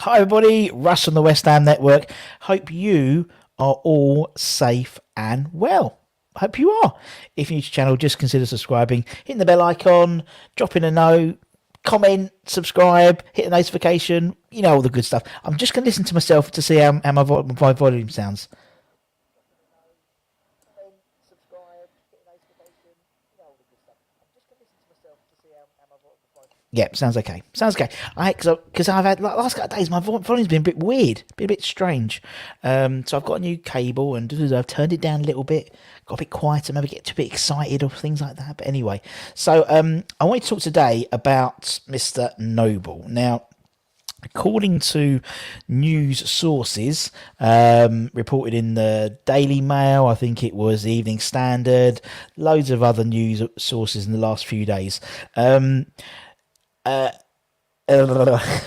Hi everybody, Russ on the West Ham Network. Hope you are all safe and well. Hope you are. If you're new to the channel, just consider subscribing, hitting the bell icon, dropping a note, comment, subscribe, hit the notification, you know, all the good stuff. I'm just going to listen to myself to see how my volume sounds. Yeah, sounds okay. Sounds okay. Because I've had last couple of days, my volume's been a bit weird, been a bit strange. So I've got a new cable and I've turned it down a little bit, got a bit quieter, maybe get a bit excited or things like that. But anyway, so I want to talk today about Mr. Noble. Now, according to news sources reported in the Daily Mail, I think it was the Evening Standard, loads of other news sources in the last few days.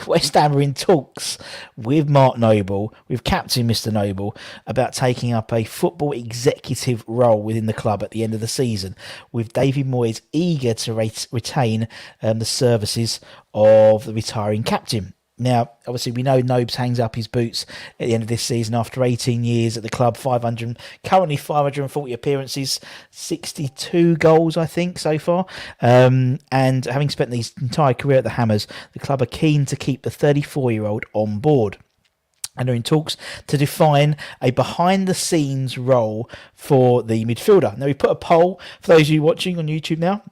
West Ham are in talks with Mark Noble, with Captain Mr. Noble, about taking up a football executive role within the club at the end of the season, with David Moyes eager to retain the services of the retiring captain. Now, obviously, we know Nobes hangs up his boots at the end of this season after 18 years at the club, currently 540 appearances, 62 goals, I think, so far. And having spent his entire career at the Hammers, the club are keen to keep the 34-year-old on board. And are in talks to define a behind-the-scenes role for the midfielder. Now, we put a poll, for those of you watching on YouTube now,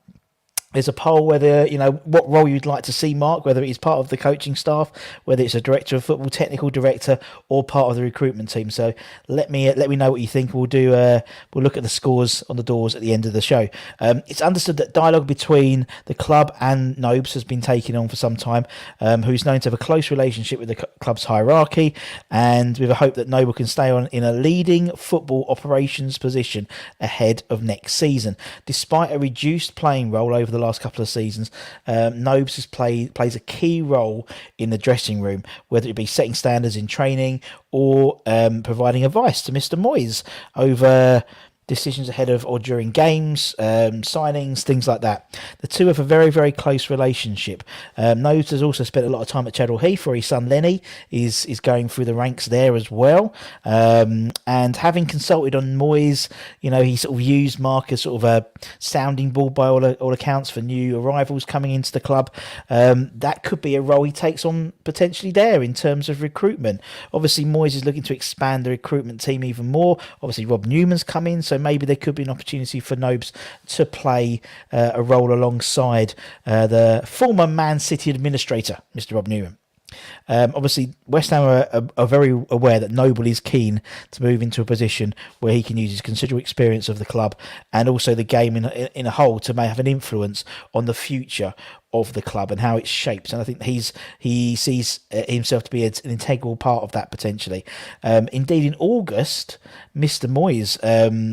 there's a poll whether, you know, what role you'd like to see Mark, whether it's part of the coaching staff, whether it's a director of football, technical director, or part of the recruitment team. So let me know what you think. We'll look at the scores on the doors at the end of the show. It's understood that dialogue between the club and Nobes has been taking on for some time, who's known to have a close relationship with the club's hierarchy, and with a hope that Noble can stay on in a leading football operations position ahead of next season. Despite a reduced playing role over the last couple of seasons, Nobes plays a key role in the dressing room, whether it be setting standards in training or providing advice to Mr. Moyes over decisions ahead of or during games, signings, things like that. The two have a very, very close relationship. Nobes has also spent a lot of time at Cheddar Heath, where his son Lenny is going through the ranks there as well. And having consulted on Moyes, you know, he sort of used Mark as sort of a sounding board by all accounts for new arrivals coming into the club. That could be a role he takes on potentially there in terms of recruitment. Obviously, Moyes is looking to expand the recruitment team even more. Obviously, Rob Newman's come in, so maybe there could be an opportunity for Nobes to play a role alongside the former Man City administrator, Mr. Rob Newman. Obviously, West Ham are very aware that Noble is keen to move into a position where he can use his considerable experience of the club and also the game in a whole to may have an influence on the future of the club and how it shapes. And I think he sees himself to be an integral part of that potentially. Indeed, in August, Mr. Moyes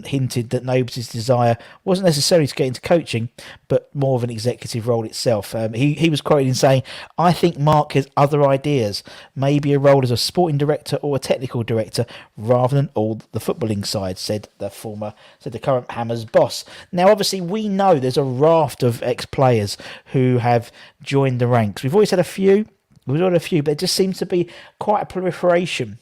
hinted that Nobles' desire wasn't necessarily to get into coaching, but more of an executive role itself. He was quoted in saying, "I think Mark has other ideas, maybe a role as a sporting director or a technical director rather than all the footballing side," said the current Hammers boss. Now, obviously, we know there's a raft of ex-players who have joined the ranks. We've always had a few. But it just seems to be quite a proliferation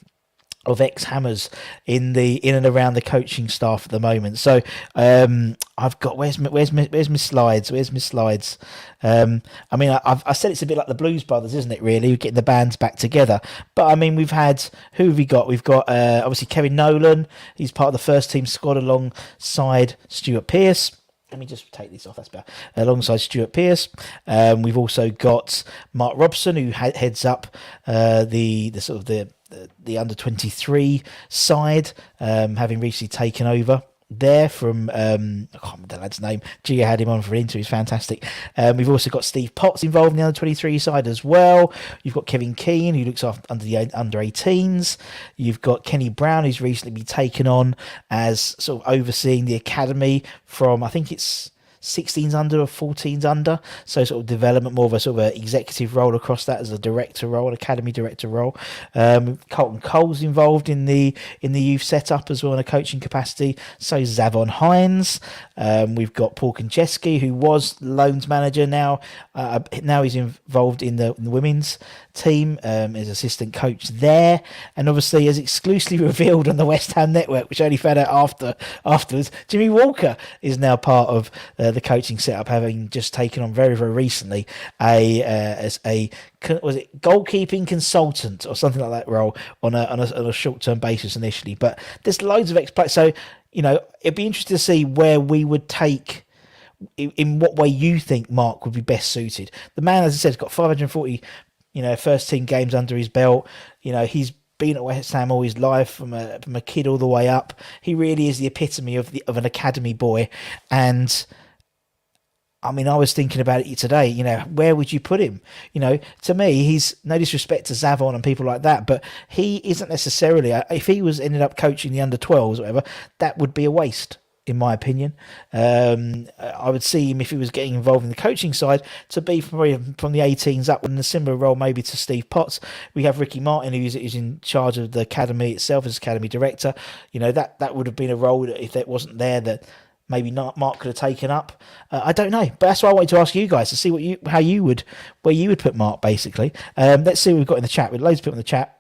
of ex-Hammers in and around the coaching staff at the moment. So I've got where's my slides? Where's my slides? I mean, I said it's a bit like the Blues Brothers, isn't it? Really, we're getting the bands back together. But I mean, who have we got? We've got obviously Kevin Nolan. He's part of the first team squad alongside Stuart Pearce. Let me just take this off. That's better. Alongside Stuart Pearce, we've also got Mark Robson, who heads up the under 23 side, having recently taken over there from I can't remember the lad's name. Gia had him on for an interview. He's fantastic. We've also got Steve Potts involved in the under 23 side as well. You've got Kevin Keane, who looks after under the under 18s. You've got Kenny Brown, who's recently been taken on as sort of overseeing the academy from, I think it's 16s under or 14s under, so sort of development, more of a sort of a executive role across that as a director role, an academy director role. Colton Cole's involved in the youth setup as well in a coaching capacity. So Zavon Hines. We've got Paul Konchesky, who was loans manager, now he's involved in the women's team as assistant coach there, and obviously as exclusively revealed on the West Ham network, which I only found out afterwards, Jimmy Walker is now part of the coaching setup, having just taken on very, very recently as a goalkeeping consultant or something like that role on a short-term basis initially. But there's loads of exploits, so it'd be interesting to see where we would take, in what way you think Mark would be best suited. The man, as I said, has got 540 first team games under his belt. He's been at West Ham all his life, from a kid all the way up. He really is the epitome of an academy boy. And I mean, I was thinking about it today, where would you put him? To me, he's, no disrespect to Zavon and people like that, but he isn't necessarily, if he ended up coaching the under 12s or whatever, that would be a waste, in my opinion. I would see him, if he was getting involved in the coaching side, to be from the 18s up, in a similar role maybe to Steve Potts. We have Ricky Martin, who's in charge of the academy itself as academy director. That would have been a role that, if that wasn't there, that maybe not Mark could have taken up. I don't know, but that's why I wanted to ask you guys to see where you would put Mark, basically. Let's see what we've got in the chat. With loads of people in the chat.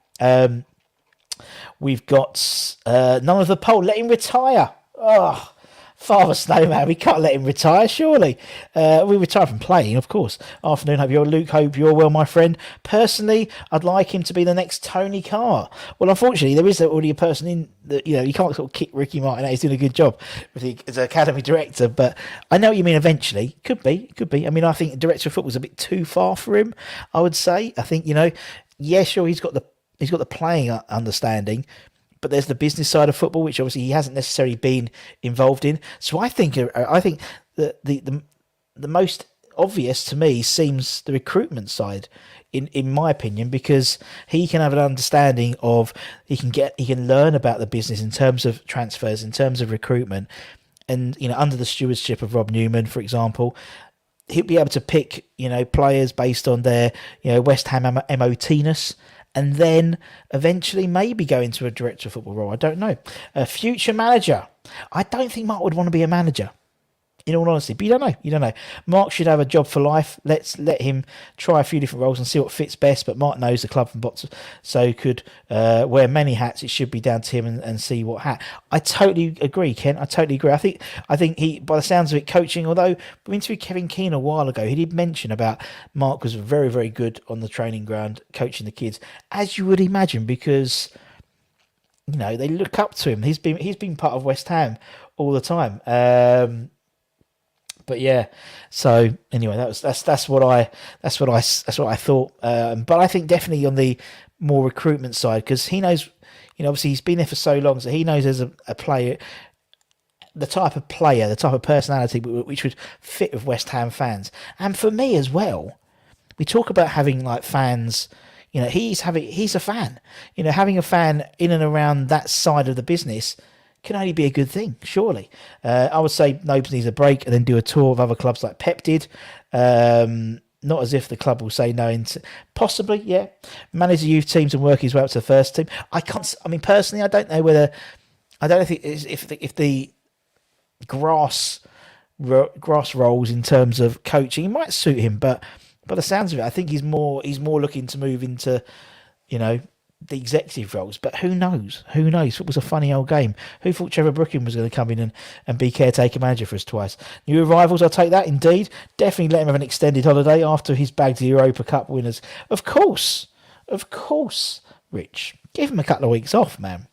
We've got none of the poll. Let him retire. Oh, Father Snowman, we can't let him retire, surely. We retire from playing, of course. Afternoon, hope you're well, my friend. Personally, I'd like him to be the next Tony Carr. Well, unfortunately, there is already a person in that, you can't sort of kick Ricky Martin out. He's doing a good job as an academy director, but I know what you mean eventually. Could be. I mean, I think director of football is a bit too far for him, I would say. I think, yeah, sure, he's got the playing understanding, but there's the business side of football, which obviously he hasn't necessarily been involved in. So I think that the most obvious to me seems the recruitment side, in my opinion, because he can have an understanding of, he can learn about the business in terms of transfers, in terms of recruitment, and under the stewardship of Rob Newman, for example, he'll be able to pick players based on their West Ham MOT-ness, and then eventually maybe go into a director of football role. I don't know. A future manager. I don't think Mark would want to be a manager, in all honesty. But you don't know. Mark should have a job for life. Let's let him try a few different roles and see what fits best. But Mark knows the club from bottom, so could wear many hats. It should be down to him and see what hat. I totally agree, Ken. I totally agree. I think he, by the sounds of it, coaching, although we interviewed Kevin Keane a while ago, he did mention about Mark was very, very good on the training ground, coaching the kids, as you would imagine, because they look up to him. He's been part of West Ham all the time. But yeah, so anyway, that's what I thought. But I think definitely on the more recruitment side, because he knows, obviously he's been there for so long, so he knows as a player the type of player, the type of personality which would fit with West Ham fans. And for me as well, we talk about having like fans. He's a fan. Having a fan in and around that side of the business can only be a good thing, surely. I would say Nobes needs a break and then do a tour of other clubs like Pep did. Not as if the club will say no. Possibly, yeah. Manage the youth teams and work his way up to the first team. Personally, I don't know whether. I don't know if the grass rolls in terms of coaching, it might suit him, but by the sounds of it, I think he's more looking to move into, the executive roles. But who knows? It was a funny old game. Who thought Trevor Brooking was going to come in and be caretaker manager for us twice? New arrivals, I'll take that, indeed. Definitely let him have an extended holiday after his bagged the Europa Cup winners. Of course, Rich. Give him a couple of weeks off, man.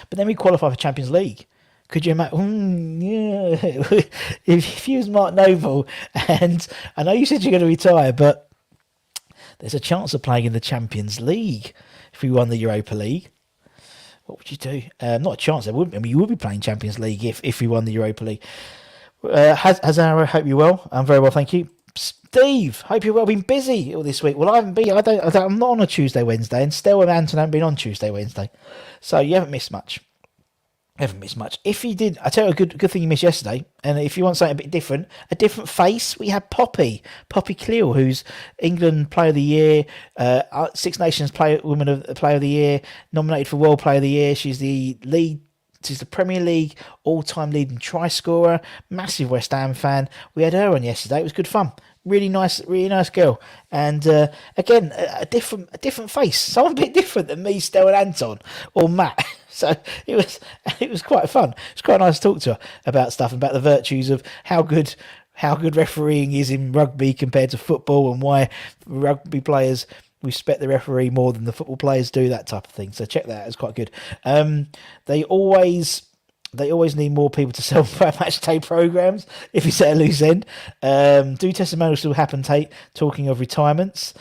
But then we qualify for Champions League. Could you imagine? Yeah. If you was Mark Noble, and I know you said you're going to retire, but there's a chance of playing in the Champions League if we won the Europa League. What would you do? Not a chance. There wouldn't. You would be playing Champions League if we won the Europa League. Hazara, hope you're well. I'm very well, thank you. Steve, hope you're well. Been busy all this week. Well, I haven't been. I'm not on a Tuesday, Wednesday, and Stella and Anton haven't been on Tuesday, Wednesday, so you haven't missed much. If you did, I tell you a good thing you missed yesterday, and if you want something a bit different, a different face, we had Poppy Cleal, who's England Player of the Year, Six Nations Woman of Player of the Year, nominated for World Player of the Year. She's the Premier League all-time leading try scorer, massive West Ham fan. We had her on yesterday. It was good fun. Really nice girl. And again, a different face. Someone a bit different than me, Stel and Anton, or Matt. So it was quite fun. It's quite nice to talk to her about stuff, about the virtues of how good refereeing is in rugby compared to football, and why rugby players respect the referee more than the football players do, that type of thing. So check that out. It's quite good. They always need more people to sell match day programs if it's at a loose end. Do testimonials still happen, Tate? Talking of retirements.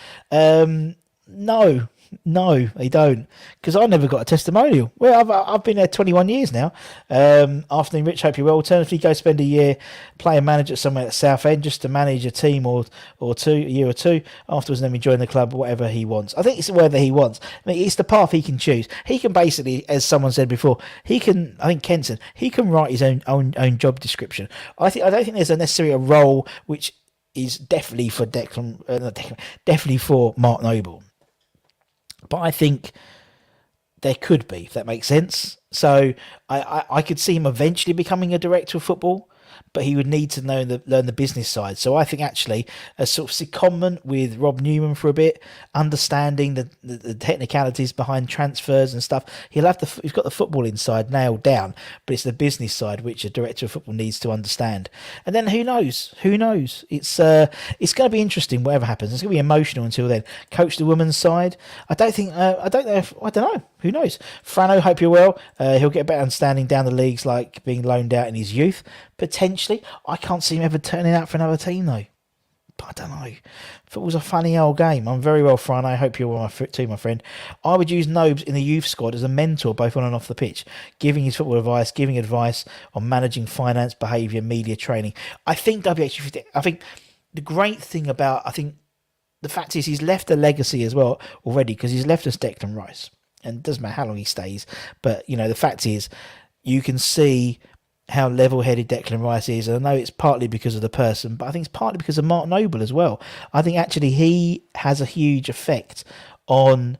No, they don't, because I never got a testimonial. Well, I've been there 21 years now. Afternoon, Rich, hope you're well. Alternatively, go spend a year playing manager somewhere at Southend just to manage a team or two, a year or two afterwards, and then join the club, whatever he wants. I think it's whatever he wants. I mean, it's the path he can choose. He can basically, as someone said before, he can write his own job description. I don't think there's necessarily a role which is definitely for definitely for Mark Noble. But I think there could be, if that makes sense. So I could see him eventually becoming a director of football, but he would need to learn the business side. So I think actually a sort of secondment with Rob Newman for a bit, understanding the technicalities behind transfers and stuff. He's got the footballing side nailed down, but it's the business side which a director of football needs to understand. And then who knows? It's going to be interesting whatever happens. It's going to be emotional until then. Coach the women's side. I don't know. Who knows? Frano, hope you're well. He'll get a better understanding down the leagues, like being loaned out in his youth. Potentially. I can't see him ever turning out for another team, though. But I don't know. Football's a funny old game. I'm very well, Frano. I hope you're well too, my friend. I would use Nobes in the youth squad as a mentor, both on and off the pitch, giving his football advice, giving advice on managing finance, behaviour, media training. I think the great thing about, the fact is he's left a legacy as well already, because he's left us Declan Rice. And it doesn't matter how long he stays, but the fact is, you can see how level-headed Declan Rice is. And I know it's partly because of the person, but I think it's partly because of Mark Noble as well. I think actually he has a huge effect on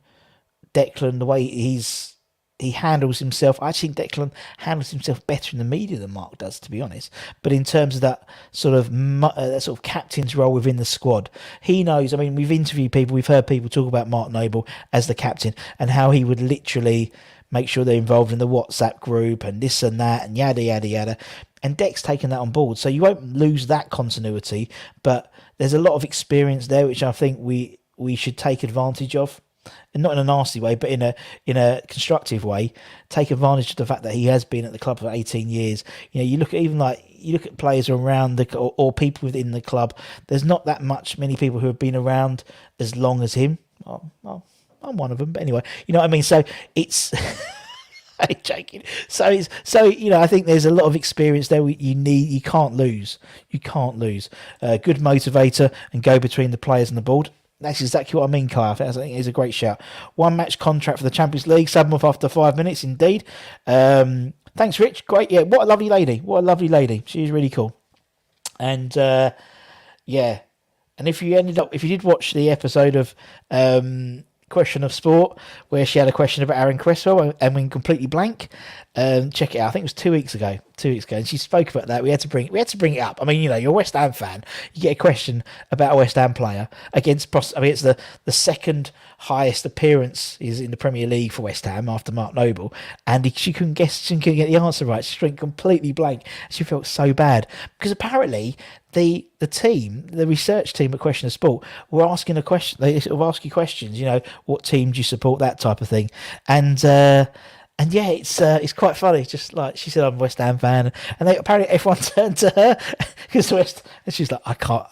Declan, the way he handles himself. I think Declan handles himself better in the media than Mark does, to be honest. But in terms of that sort of captain's role within the squad, he knows. I mean, we've interviewed people, we've heard people talk about Mark Noble as the captain and how he would literally make sure they're involved in the WhatsApp group and this and that and yada, yada, yada. And Dec's taken that on board. So you won't lose that continuity, but there's a lot of experience there, which I think we should take advantage of. And not in a nasty way, but in a constructive way. Take advantage of the fact that he has been at the club for 18 years. You look at players around or people within the club. There's not that many people who have been around as long as him. Well, I'm one of them, but anyway, you know what I mean. So it's I'm joking. I think there's a lot of experience there. You can't lose. You can't lose. Good motivator and go between the players and the board. That's exactly what I mean, Kai. I think it's a great shout. One match contract for the Champions League. Sub him off after 5 minutes, indeed. Thanks, Rich. Great. Yeah, what a lovely lady. What a lovely lady. She's really cool. And yeah, and if you did watch the episode of Question of Sport where she had a question about Aaron Cresswell and went completely blank, check it out. I think it was 2 weeks ago. 2 weeks ago, and she spoke about that. We had to bring it up. I mean, you're a West Ham fan. You get a question about a West Ham player against. It's the second highest appearance is in the Premier League for West Ham after Mark Noble, and she couldn't get the answer right. She went completely blank. She felt so bad because apparently the research team at Question of Sport were asking a question. They sort of ask you questions. What team do you support, that type of thing, and yeah, it's quite funny. Just like she said, I'm a West Ham fan, and apparently everyone turned to her because and she's like, I can't.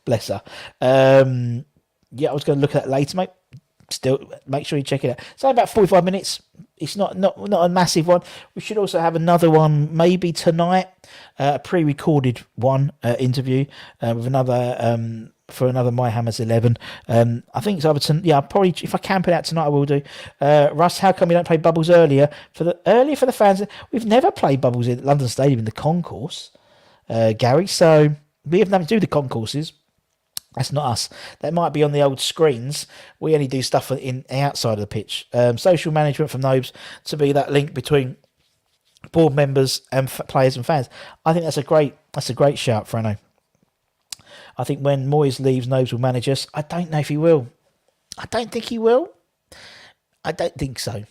Bless her. Yeah, I was going to look at that later, mate. Still, make sure you check it out. So about 45 minutes. It's not a massive one. We should also have another one maybe tonight, a pre-recorded one interview with another. For another My Hammers 11. I think it's either probably if I can put it out tonight I will do. Russ, how come we don't play Bubbles earlier for the fans? We've never played Bubbles in London Stadium in the concourse, Gary, so we have nothing to do with the concourses. That's not us. That might be on the old screens. We only do stuff in outside of the pitch. Social management from Nobes to be that link between board members and players and fans. I think that's a great shout, Frano. I think when Moyes leaves, Nobes will manage us. I don't know if he will. I don't think he will. I don't think so.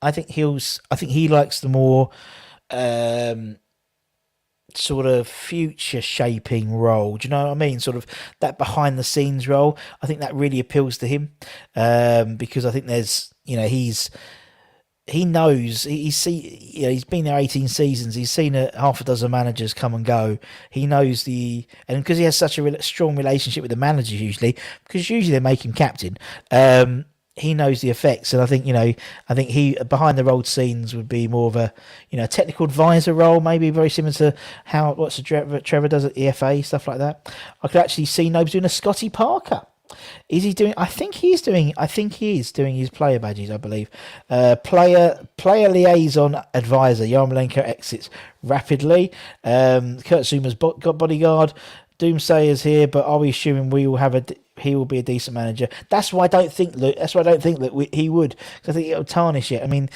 I think he likes the more sort of future shaping role. Do you know what I mean? Sort of that behind the scenes role. I think that really appeals to him because I think there's he knows he's been there 18 seasons. He's seen half a dozen managers come and go. He knows and because he has such a strong relationship with the managers because usually they make him captain. He knows the effects, and I think he behind the rolled scenes would be more of a technical advisor role, maybe very similar to what's Trevor does at EFA, stuff like that. I could actually see Nobes doing a Scotty Parker. Is he doing? I think he is doing his player badges. I believe. Player liaison advisor. Yarmolenko exits rapidly. Kurt Zuma's got bodyguard. Doomsayer's here, but are we assuming he will be a decent manager? That's why I don't think that he would. Because I think it'll tarnish it. I mean,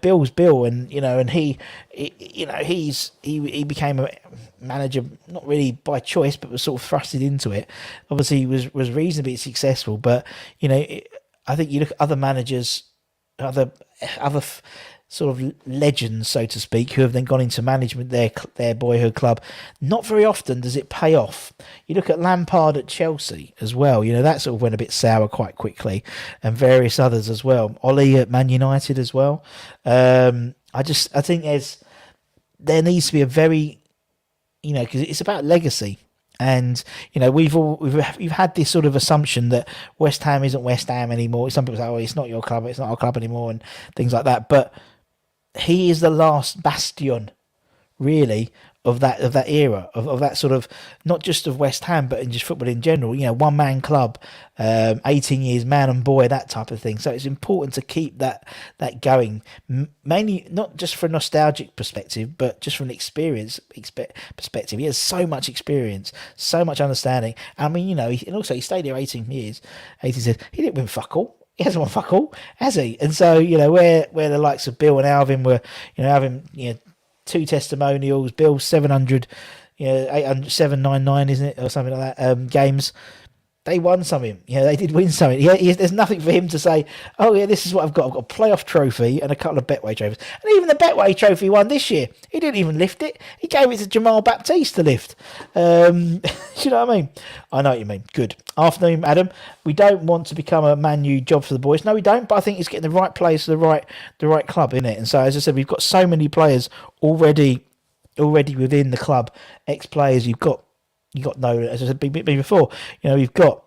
Bill's Bill, and he became a manager not really by choice, but was sort of thrusted into it. Obviously, he was reasonably successful, but I think you look at other managers, other sort of legends, so to speak, who have then gone into management their boyhood club. Not very often does it pay off. You look at Lampard at Chelsea as well. That sort of went a bit sour quite quickly, and various others as well. Ollie at Man United as well. I think there needs to be a very, because it's about legacy. And we've had this sort of assumption that West Ham isn't West Ham anymore. Some people say, "Oh, it's not your club. It's not our club anymore," and things like that. But he is the last bastion, really, of that era, of that sort of, not just of West Ham, but in just football in general. One man club, 18 years, man and boy, that type of thing. So it's important to keep that going, mainly not just from a nostalgic perspective, but just from an experience perspective. He has so much experience, so much understanding. I mean, and also he stayed here 18 years. 18 said he didn't win fuck all. He hasn't won fuck all, has he? And so, where the likes of Bill and Alvin were, Alvin, 2 testimonials, Bill 700, 800, 799, isn't it, or something like that, games. They won something. They did win something. There's nothing for him to say, oh, yeah, this is what I've got. I've got a playoff trophy and a couple of Betway trophies. And even the Betway trophy won this year. He didn't even lift it. He gave it to Jamal Baptiste to lift. You know what I mean? I know what you mean. Good. Afternoon, Adam. We don't want to become a Man U job for the boys. No, we don't. But I think it's getting the right players to the right club, isn't it? And so, as I said, we've got so many players already within the club. Ex-players, you got no, as I said before, we've got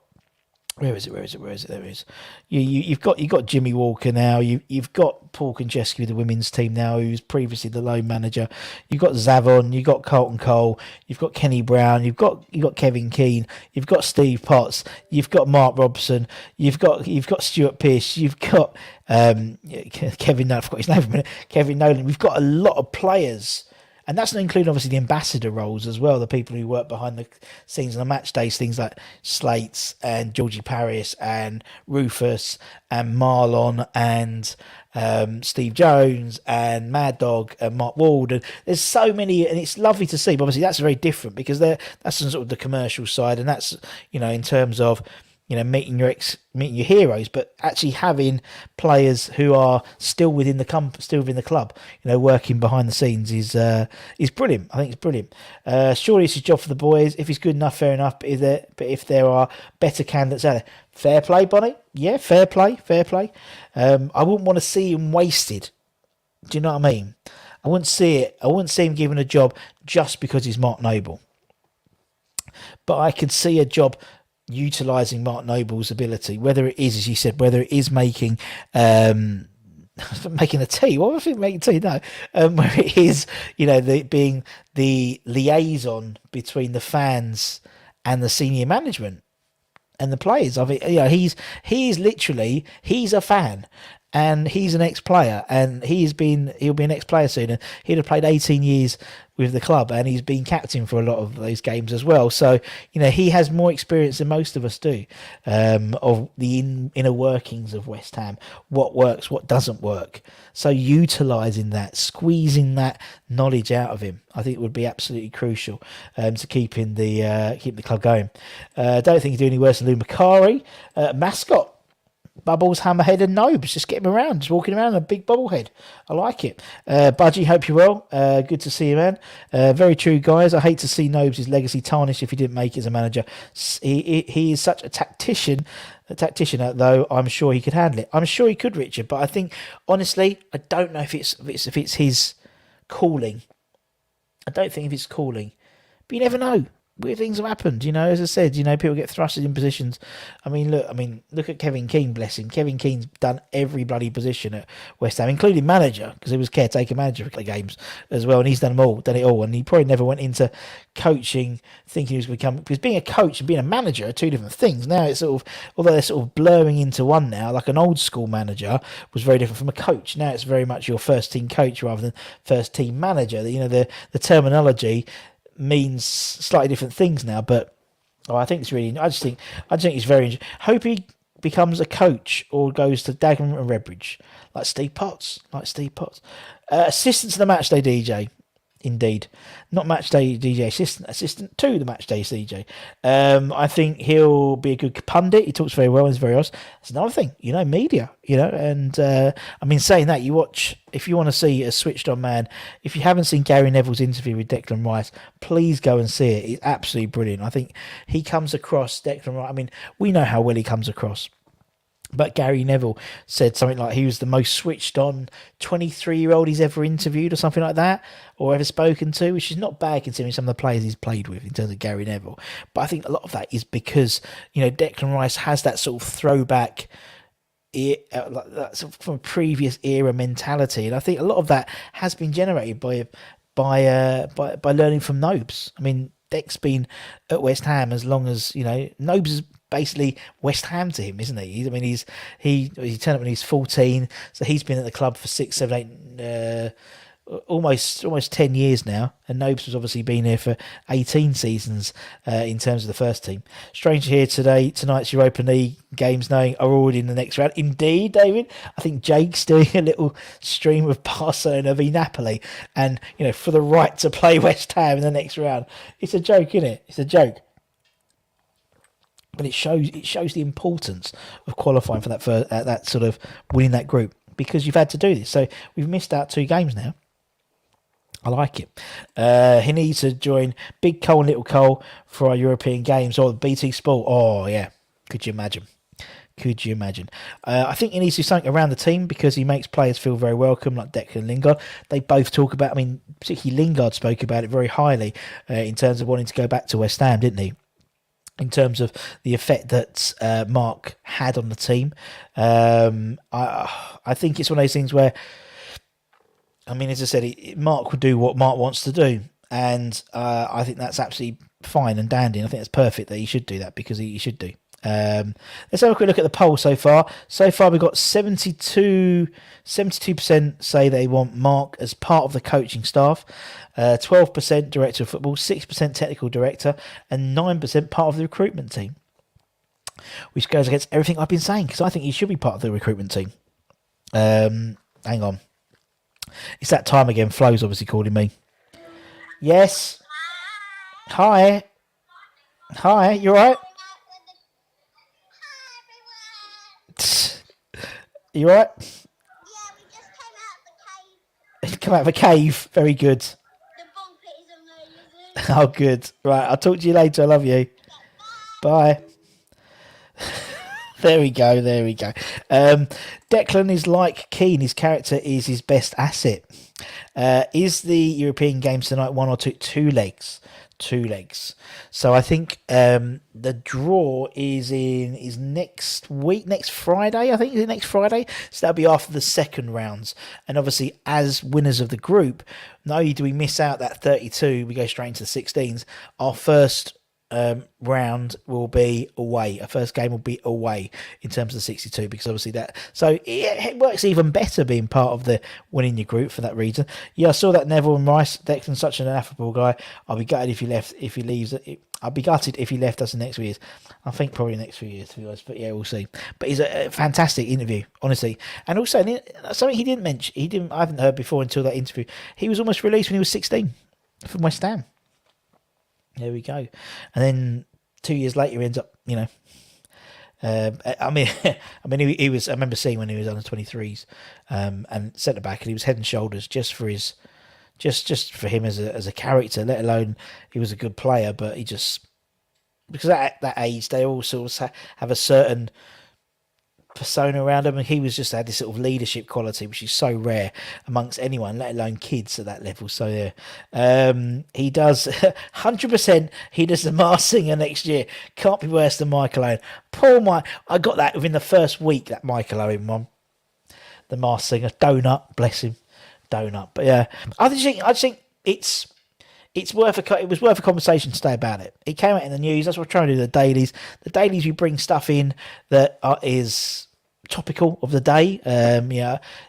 Where is it? Where is it? Where is it? There it is. You've got Jimmy Walker now. You've got Paul Konchesky with the women's team now, who's previously the loan manager. You've got Zavon. You've got Carlton Cole. You've got Kenny Brown. You've got Kevin Keane. You've got Steve Potts. You've got Mark Robson. You've got Stuart Pearce. You've got Kevin. No, I forgot his name for a minute. Kevin Nolan. We've got a lot of players. And that's not including, obviously, the ambassador roles as well, the people who work behind the scenes on the match days, things like Slates and Georgie Paris and Rufus and Marlon and Steve Jones and Mad Dog and Mark Ward. And there's so many, and it's lovely to see. But obviously, that's very different because that's sort of the commercial side, and that's, in terms of, meeting your heroes, but actually having players who are still within the club, working behind the scenes is brilliant. I think it's brilliant. Surely it's his job for the boys. If he's good enough, fair enough. But if there are better candidates out there, fair play, Bonnie. Yeah, fair play. I wouldn't want to see him wasted. Do you know what I mean? I wouldn't see it. I wouldn't see him given a job just because he's Mark Noble. But I could see a job utilising Mark Noble's ability, whether it is, as you said, whether it is making a tea. What was it making tea? No, where it is, being the liaison between the fans and the senior management and the players. I mean, he's literally a fan. And he's an ex-player, and he'll be an ex-player soon. And he'd have played 18 years with the club, and he's been captain for a lot of those games as well. So, he has more experience than most of us do of the inner workings of West Ham, what works, what doesn't work. So utilising that, squeezing that knowledge out of him, I think would be absolutely crucial to keeping the club going. Don't think he'd do any worse than Lou Macari. Mascot. Bubbles, Hammerhead and Nobes. Just get him around. Just walking around in a big bobblehead. I like it. Budgie, hope you're well. Good to see you, man. Very true, guys. I hate to see Nobes' legacy tarnished if he didn't make it as a manager. He is such a tactician, though I'm sure he could handle it. I'm sure he could, Richard, but I think, honestly, I don't know if it's his calling. I don't think if it's calling. But you never know. Weird things have happened, as I said, people get thrusted in positions. I mean, look at Kevin Keane, bless him. Kevin Keane's done every bloody position at West Ham, including manager, because he was caretaker manager for a couple of games as well, and he's done it all. And he probably never went into coaching thinking he was going to become, because being a coach and being a manager are two different things. Now it's sort of, although they're sort of blurring into one now, like an old school manager was very different from a coach. Now it's very much your first team coach rather than first team manager. The terminology means slightly different things now, but I think it's really. I just think it's very. Hope he becomes a coach or goes to Dagenham and Redbridge like Steve Potts. Assistant to the matchday DJ. Indeed, not matchday DJ, assistant to the matchday DJ. I think he'll be a good pundit. He talks very well and is very honest. That's another thing, media, and I mean, saying that, you watch, if you want to see a switched on man, if you haven't seen Gary Neville's interview with Declan Rice, please go and see it. It's absolutely brilliant. I think he comes across, Declan Rice, I mean, we know how well he comes across. But Gary Neville said something like he was the most switched on 23-year-old he's ever interviewed or something like that, or ever spoken to, which is not bad considering some of the players he's played with in terms of Gary Neville. But I think a lot of that is because, Declan Rice has that sort of throwback from a previous era mentality. And I think a lot of that has been generated by learning from Nobes. I mean, Dec's been at West Ham as long as, Nobes is basically West Ham to him, isn't he? I mean, he turned up when he's 14, so he's been at the club for 6, 7, 8, almost 10 years now, and Nobes has obviously been here for 18 seasons in terms of the first team. Strange to hear tonight's Europa League games knowing are already in the next round. Indeed, David, I think Jake's doing a little stream of Barcelona v Napoli, and for the right to play West Ham in the next round. It's a joke, isn't it? It's a joke. But it shows the importance of qualifying for that sort of winning that group, because you've had to do this. So we've missed out 2 games now. I like it. He needs to join Big Cole and Little Cole for our European games, or BT Sport. Oh yeah, could you imagine? I think he needs to do something around the team, because he makes players feel very welcome, like Declan and Lingard. They both talk about, particularly Lingard spoke about it very highly in terms of wanting to go back to West Ham, didn't he? in terms of the effect that Mark had on the team. I think it's one of those things where, I mean, as I said, Mark will do what Mark wants to do, and I think that's absolutely fine and dandy. And I think it's perfect that he should do that, because he should do. Let's have a quick look at the poll so far. So far, we've got 72% say they want Mark as part of the coaching staff, 12% director of football, 6% technical director, and 9% part of the recruitment team, which goes against everything I've been saying, because I think he should be part of the recruitment team. Hang on. It's that time again. Flo's obviously calling me. Yes. Hi. Hi, you alright? You alright? Yeah, we just came out of the cave. Come out of a cave. Very good. The bomb pit is amazing. Oh, good. Right, I'll talk to you later. I love you. Bye. There we go. Declan is like Keane. His character is his best asset. Is the European games tonight one or two? Two legs. So I think the draw is next week, next Friday. I think is it next Friday. So that'll be after the second rounds. And obviously, as winners of the group, not only do we miss out that 32, we go straight into the 16s. Our first round will be away. Our first game will be away in terms of the 62, because obviously it works even better being part of the winning your group for that reason. Yeah, I saw that Neville and Rice. Declan's such an affable guy. I'll be gutted if he leaves. I'll be gutted if he left us in the next few years. I think probably next few years, to be honest. But yeah, we'll see. But he's a fantastic interview, honestly. And also something he didn't mention. I haven't heard before until that interview. He was almost released when he was 16 from West Ham. There we go. And then 2 years later, he ends up, I mean, he was. I remember seeing when he was under 23s, and centre back, and he was head and shoulders just for his, just for him as a character. Let alone he was a good player, but he just, because at that age they all sort of have a certain persona around him, and he was just had this sort of leadership quality, which is so rare amongst anyone, let alone kids at that level. So yeah, he does 100%. He does the Masked Singer next year. Can't be worse than Michael Owen. Poor Mike. I got that within the first week. That Michael Owen one, the Masked Singer, donut, bless him, donut. But yeah, I just think it was worth a conversation today about it. It came out in the news. That's what we're trying to do. The dailies, we bring stuff in that is topical of the day.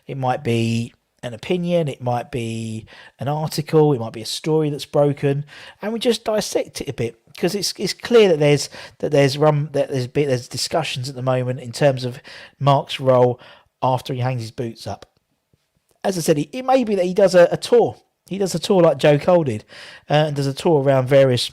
It might be an opinion, it might be an article, it might be a story that's broken, and we just dissect it a bit, because it's clear that there's discussions at the moment in terms of Mark's role after he hangs his boots up. As I said, it may be that he does a tour. He does a tour like Joe Cole did, and does a tour around various,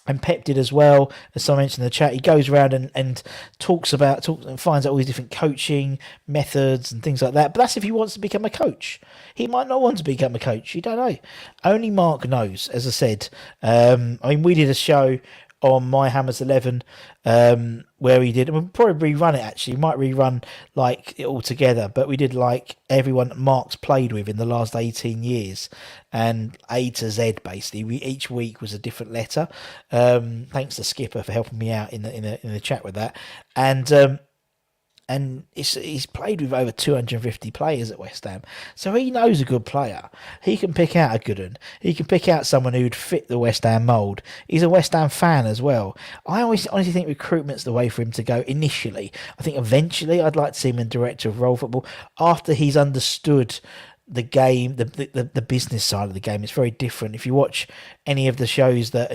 and Pep did as well, as someone mentioned in the chat. He goes around and talks and finds out all these different coaching methods and things like that. But that's if he wants to become a coach. He might not want to become a coach. You don't know. Only Mark knows, as I said. We did a show on My Hammers 11 where he did, and we'll probably rerun it actually. We might rerun like it all together, but we did like everyone Mark's played with in the last 18 years, and A to Z basically. Each week was a different letter. Thanks to Skipper for helping me out in the chat with that. And he's played with over 250 players at West Ham. So he knows a good player. He can pick out a good one. He can pick out someone who'd fit the West Ham mould. He's a West Ham fan as well. I honestly think recruitment's the way for him to go initially. I think eventually I'd like to see him in director of role football after he's understood the game, the business side of the game. It's very different. If you watch any of the shows that,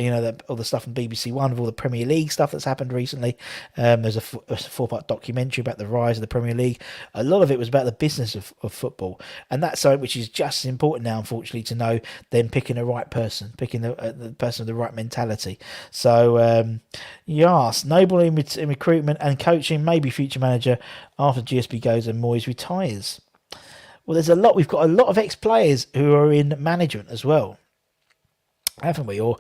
all the stuff on BBC One, of all the Premier League stuff that's happened recently, there's a 4-part documentary about the rise of the Premier League. A lot of it was about the business of football, and that's something which is just as important now, unfortunately, to know than picking the right person, picking the person with the right mentality. So yes, Noble in recruitment and coaching, maybe future manager after GSB goes and Moyes retires. Well, we've got a lot of ex-players who are in management as well, haven't we? Or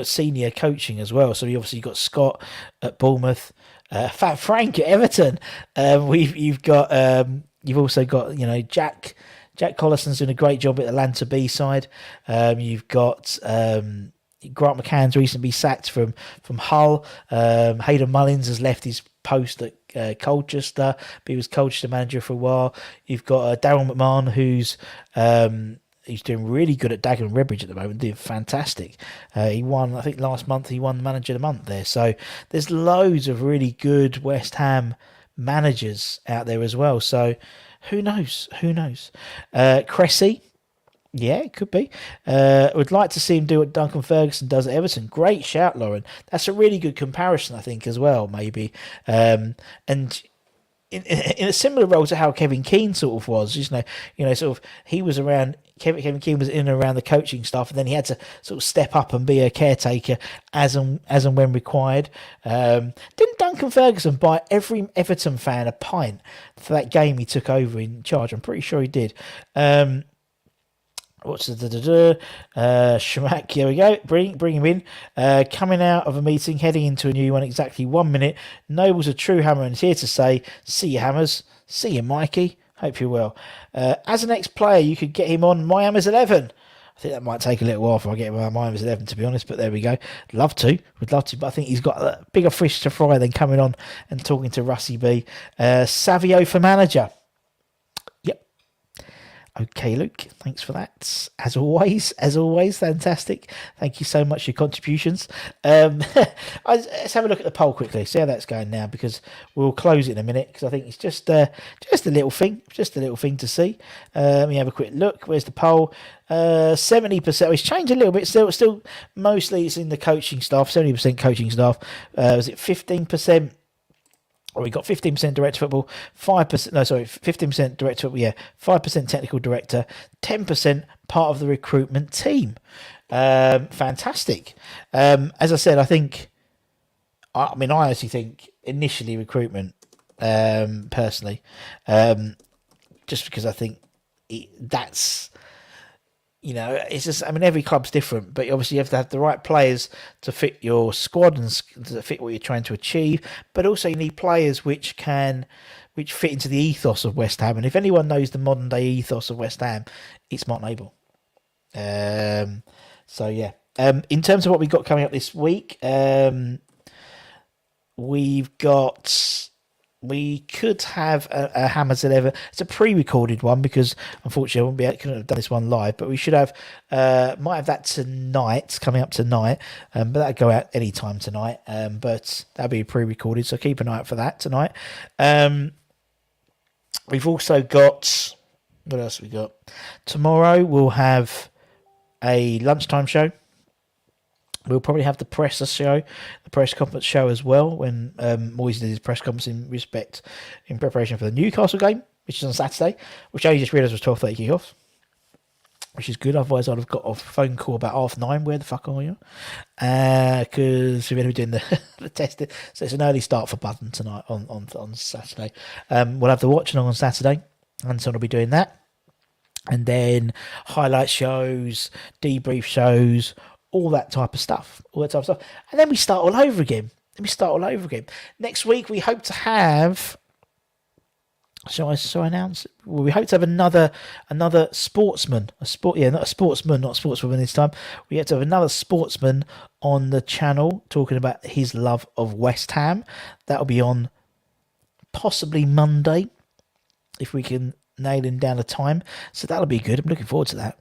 senior coaching as well. So you've got Scott at Bournemouth, Fat Frank at Everton. You've also got Jack Collison's doing a great job at Atlanta B side. You've got Grant McCann's recently sacked from Hull. Hayden Mullins has left his post at Colchester, but he was Colchester manager for a while. You've got Daryl McMahon, who's doing really good at Dagenham Redbridge at the moment, doing fantastic. He won, I think last month, he won the Manager of the Month there. So there's loads of really good West Ham managers out there as well. So who knows? Cressy. Yeah, it could be. Would like to see him do what Duncan Ferguson does at Everton. Great shout, Lauren. That's a really good comparison, I think, as well, maybe. And in a similar role to how Kevin Keane sort of was, sort of he was around. Kevin Keane was in and around the coaching staff, and then he had to sort of step up and be a caretaker as and when required. Didn't Duncan Ferguson buy every Everton fan a pint for that game he took over in charge? I'm pretty sure he did. What's the Shamak? Here we go. Bring him in. Coming out of a meeting, heading into a new one. Exactly 1 minute. Noble's a true hammer and is here to say, "See you, Hammers. See you, Mikey. Hope you're well." As an ex-player, you could get him on My Hammers 11. I think that might take a little while for I get him on My Hammers 11, to be honest. But there we go. Would love to. But I think he's got a bigger fish to fry than coming on and talking to Russie B. Savio for manager. Okay, Luke, thanks for that. As always, fantastic. Thank you so much for your contributions. Let's have a look at the poll quickly, see how that's going now, because we'll close it in a minute, because I think it's just a little thing, to see. Let me have a quick look. Where's the poll? 70%. It's changed a little bit. Still, mostly it's in the coaching staff. 70% coaching staff. Was it 15%? We got 15% director football, 15% director football, 5% technical director, 10% part of the recruitment team. Fantastic. As I said, I honestly think initially recruitment, personally, just because I think that's, it's just, every club's different, but obviously you have to have the right players to fit your squad and to fit what you're trying to achieve. But also you need players which fit into the ethos of West Ham. And if anyone knows the modern day ethos of West Ham, it's Mark Noble. So yeah. In terms of what we've got coming up this week, we could have a Hammers 11. It's a pre-recorded one because unfortunately I couldn't have done this one live, but we should have might have that tonight, coming up tonight, but that'll go out any time tonight, but that'll be pre-recorded, so keep an eye out for that tonight. We've also got, what else we got? Tomorrow we'll have a lunchtime show. We'll probably have the press conference show as well, when Moyes did his press conference in preparation for the Newcastle game, which is on Saturday, which I only just realised was 12:30 kick-off, which is good. Otherwise, I'd have got a phone call about 9:30. Where the fuck are you? Because we're going to be doing the testing. So it's an early start for Button tonight on Saturday. We'll have the watch along on Saturday, and so I'll be doing that. And then highlight shows, debrief shows, all that type of stuff. And then we start all over again. Next week, we hope to have... Shall I announce it? Well, we hope to have another sportsman. Not a sportsman, not a sportswoman this time. We hope to have another sportsman on the channel talking about his love of West Ham. That'll be on possibly Monday, if we can nail him down a time. So that'll be good. I'm looking forward to that.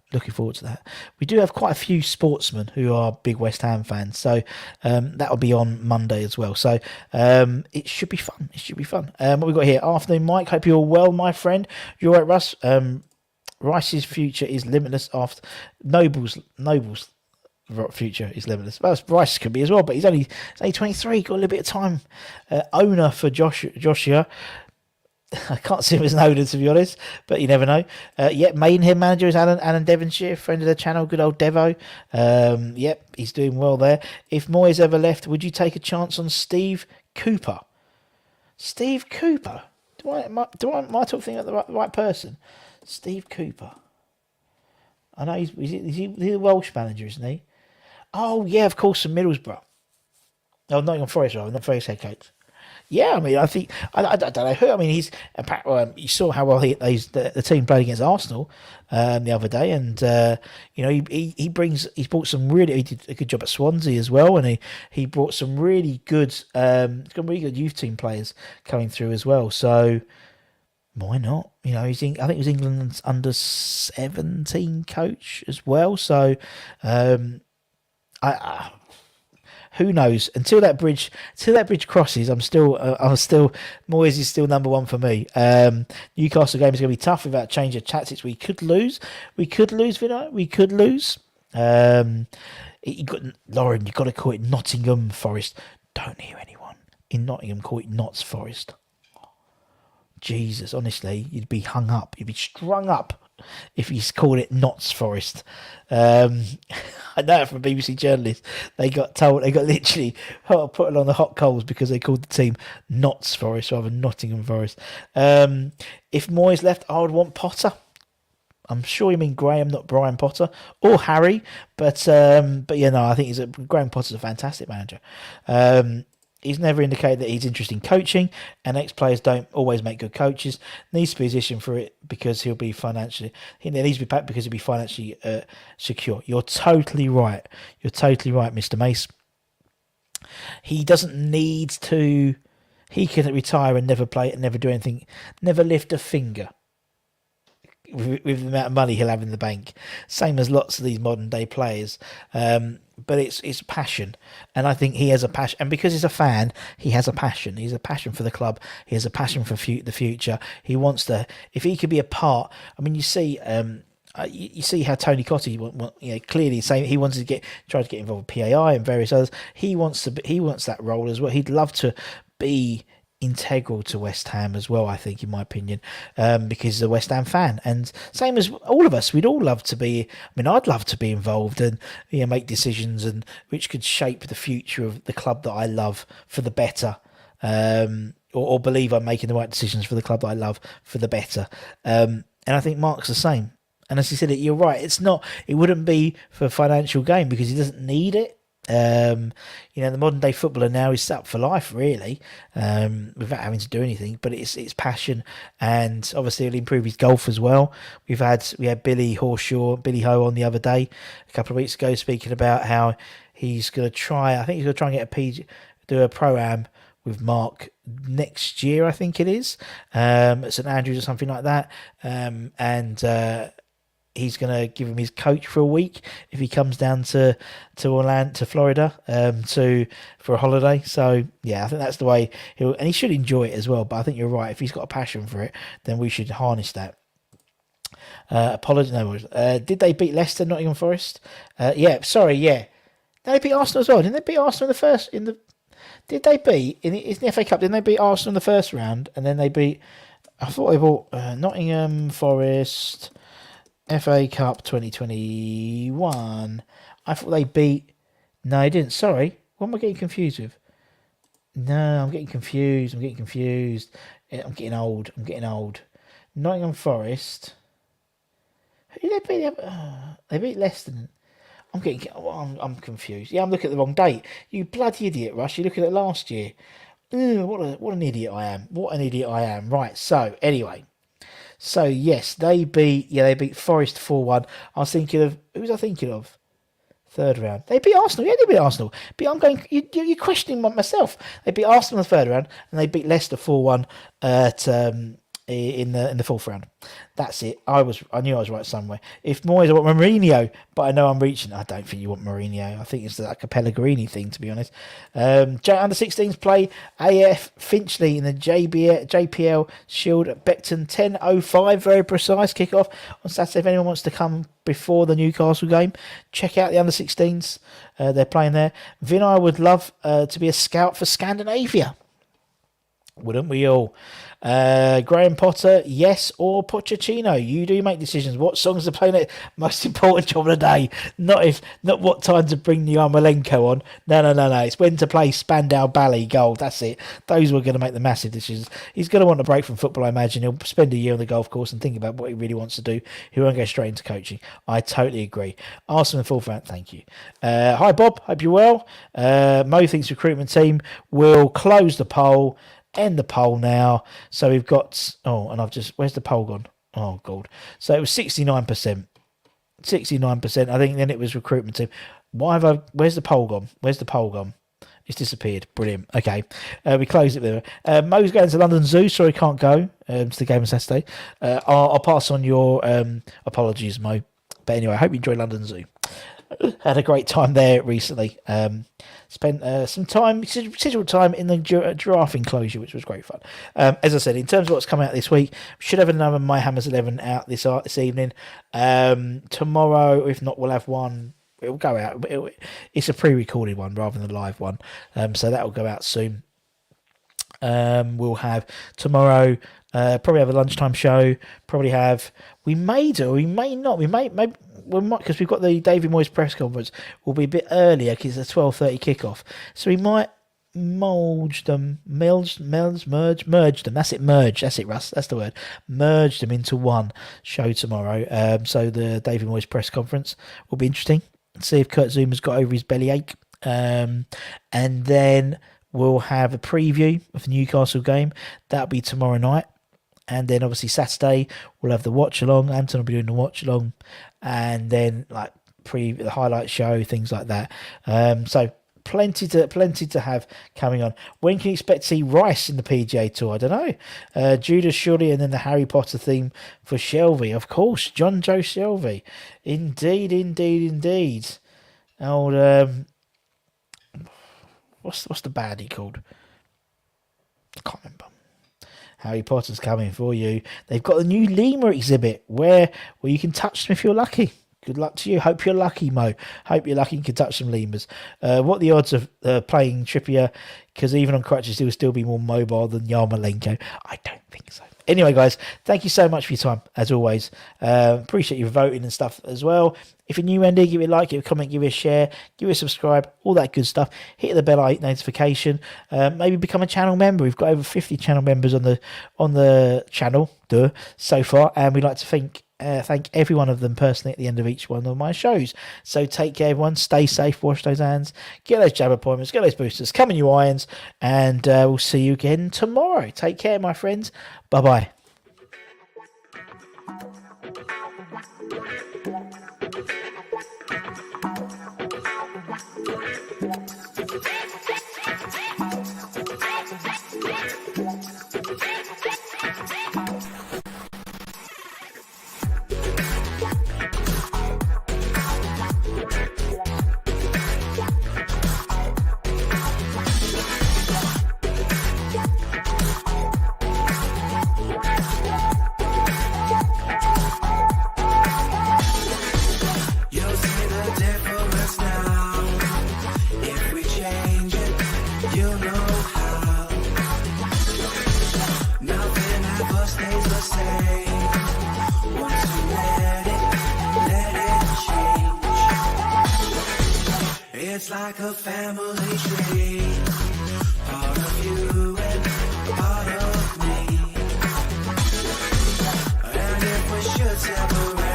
We do have quite a few sportsmen who are big West Ham fans, so that'll be on Monday as well. So it should be fun. What we got here? Afternoon, Mike. Hope you're well, my friend. You're right, Russ. Rice's future is limitless. After Noble's future is limitless. Well, Rice could be as well, but he's only 23. Got a little bit of time. Owner for Joshua. I can't see him as an owner, to be honest, but you never know. Maidenhead manager is Alan Devonshire, friend of the channel, good old Devo. He's doing well there. If Moyes ever left, would you take a chance on Steve Cooper? Steve Cooper? Am I talking about the right person? Steve Cooper. I know he's a Welsh manager, isn't he? Oh, yeah, of course, from Middlesbrough. Oh, Nottingham Forest, rather, not Forest head coach. Yeah, I mean, I think I don't know who. I mean, you saw how well the team played against Arsenal the other day, and he's brought some really he did a good job at Swansea as well, and he brought some really good youth team players coming through as well. So why not? I think it was England's under-17 coach as well. So I who knows? Until that bridge crosses, I'm still Moyes is still number one for me. Newcastle game is going to be tough without change of tactics. We could lose, Vinay. We could lose. Lauren, you got to call it Nottingham Forest. Don't hear anyone in Nottingham call it Notts Forest. Jesus, honestly, you'd be hung up. You'd be strung up if he's called it Notts Forest. I know it from a BBC journalist. They got literally put on the hot coals because they called the team Notts Forest rather than Nottingham Forest. If Moyes left, I would want Potter. I'm sure you mean Graham, not Brian Potter or Harry, but I think Graham Potter's a fantastic manager. He's never indicated that he's interested in coaching, and ex-players don't always make good coaches. Needs to be positioned for it because he'll be financially. He needs to be back because he'll be financially secure. You're totally right. Mr. Mace. He doesn't need to. He can retire and never play and never do anything, never lift a finger. With the amount of money he'll have in the bank, same as lots of these modern day players. But it's passion, and I think he has a passion. And because he's a fan, he has a passion. He's a passion for the club. He has a passion for the future. He wants to. If he could be a part, I mean, you see how Tony Cottee, clearly saying he wanted to try to get involved with PAI and various others. He wants that role as well. He'd love to be integral to West Ham as well, I think, in my opinion, because he's a West Ham fan, and same as all of us, we'd all love to be. I mean, I'd love to be involved and make decisions and which could shape the future of the club that I love for the better, or believe I'm making the right decisions for the club that I love for the better. And I think Mark's the same. And as he said, you're right. It wouldn't be for a financial gain because he doesn't need it. The modern day footballer now is set up for life, really, without having to do anything. But it's passion, and obviously it'll improve his golf as well. We had Billy Ho on the other day, a couple of weeks ago, speaking about how he's going to try. I think he's going to try and get do a pro-am with Mark next year. I think it is at St Andrews or something like that, he's going to give him his coach for a week if he comes down to Orlando, to Florida, for a holiday. So yeah, I think that's the way and he should enjoy it as well. But I think you're right. If he's got a passion for it, then we should harness that. Did they beat Leicester, Nottingham Forest? Yeah. No, they beat Arsenal as well. Didn't they beat Arsenal did they beat in the FA Cup? Didn't they beat Arsenal in the first round? And then they beat. I thought they bought Nottingham Forest. FA Cup 2021. I thought they beat. No, they didn't. Sorry. What am I getting confused with? No, I'm getting confused. I'm getting old. Nottingham Forest. Who did they beat? They beat Leicester. I'm confused. Yeah, I'm looking at the wrong date. You bloody idiot, Rush. You're looking at last year. What an idiot I am. Right. So anyway. So yes, they beat Forest 4-1. I was thinking of who was I thinking of? Third round. They beat Arsenal. Yeah, they beat Arsenal. But I'm going. You're questioning myself. They beat Arsenal in the third round, and they beat Leicester 4-1 in the fourth round. That's it. I knew I was right somewhere. If Moyes, I want Mourinho, but I know I'm reaching. I don't think you want Mourinho. I think it's like a Pellegrini thing, to be honest. Under 16s play AF Finchley in the JPL Shield at Beckton 10:05. Very precise kickoff on Saturday. If anyone wants to come before the Newcastle game, check out the under 16s. They're playing there. I would love to be a scout for Scandinavia. Wouldn't we all? Graham Potter, yes, or Pochettino. You do make decisions. What songs to play next? Most important job of the day. Not what time to bring the Yarmolenko on. No. It's when to play Spandau Ballet Gold. That's it. Those were going to make the massive decisions. He's going to want a break from football, I imagine. He'll spend a year on the golf course and think about what he really wants to do. He won't go straight into coaching. I totally agree. Arsenal in full fan. Thank you. Hi, Bob. Hope you're well. Mo thinks recruitment team will close the poll end the poll now. So we've got, and where's the poll gone? Oh, God. So it was 69%. 69%. I think then it was recruitment team. Where's the poll gone? It's disappeared. Brilliant. Okay. We close it there. Mo's going to London Zoo. Sorry, can't go to the game on Saturday. I'll pass on your apologies, Mo. But anyway, I hope you enjoy London Zoo. Had a great time there recently. Spent some considerable time in the giraffe enclosure, which was great fun. As I said, in terms of what's coming out this week, should have another My Hammers 11 out this evening. Tomorrow, if not, we'll have one. It'll go out. It's a pre-recorded one rather than a live one. So that will go out soon. We'll have tomorrow. Probably have a lunchtime show. We may not. We might, because we've got the David Moyes press conference. Will be a bit earlier because it's a 12:30 kickoff. So we might merge them. That's it, Russ. That's the word. Merge them into one show tomorrow. So the David Moyes press conference will be interesting. See if Kurt Zuma's got over his bellyache. And then we'll have a preview of the Newcastle game. That'll be tomorrow night. And then obviously Saturday we'll have the watch along. Anton will be doing the watch along, and then like the highlight show, things like that. So plenty to have coming on. When can you expect to see Rice in the PGA Tour? I don't know. Judas surely, and then the Harry Potter theme for Shelby, of course. John Joe Shelby, indeed. Old what's the baddie called? I can't remember. Harry Potter's coming for you. They've got the new lemur exhibit where you can touch them if you're lucky. Good luck to you. Hope you're lucky, Mo. Hope you're lucky and can touch some lemurs. What are the odds of playing Trippier? Because even on crutches, he will still be more mobile than Yarmolenko. I don't think so. Anyway, guys, thank you so much for your time, as always. Appreciate you voting and stuff as well. If you're new, Andy, give it a like, give it a comment, give it a share, give it a subscribe, all that good stuff. Hit the bell notification. Maybe become a channel member. We've got over 50 channel members on the channel so far, and we'd like to thank every one of them personally at the end of each one of my shows. So take care, everyone. Stay safe, wash those hands, get those jab appointments, get those boosters, come in your irons, and we'll see you again tomorrow. Take care, my friends. Bye-bye. It's like a family tree, part of you and part of me. And if we should separate,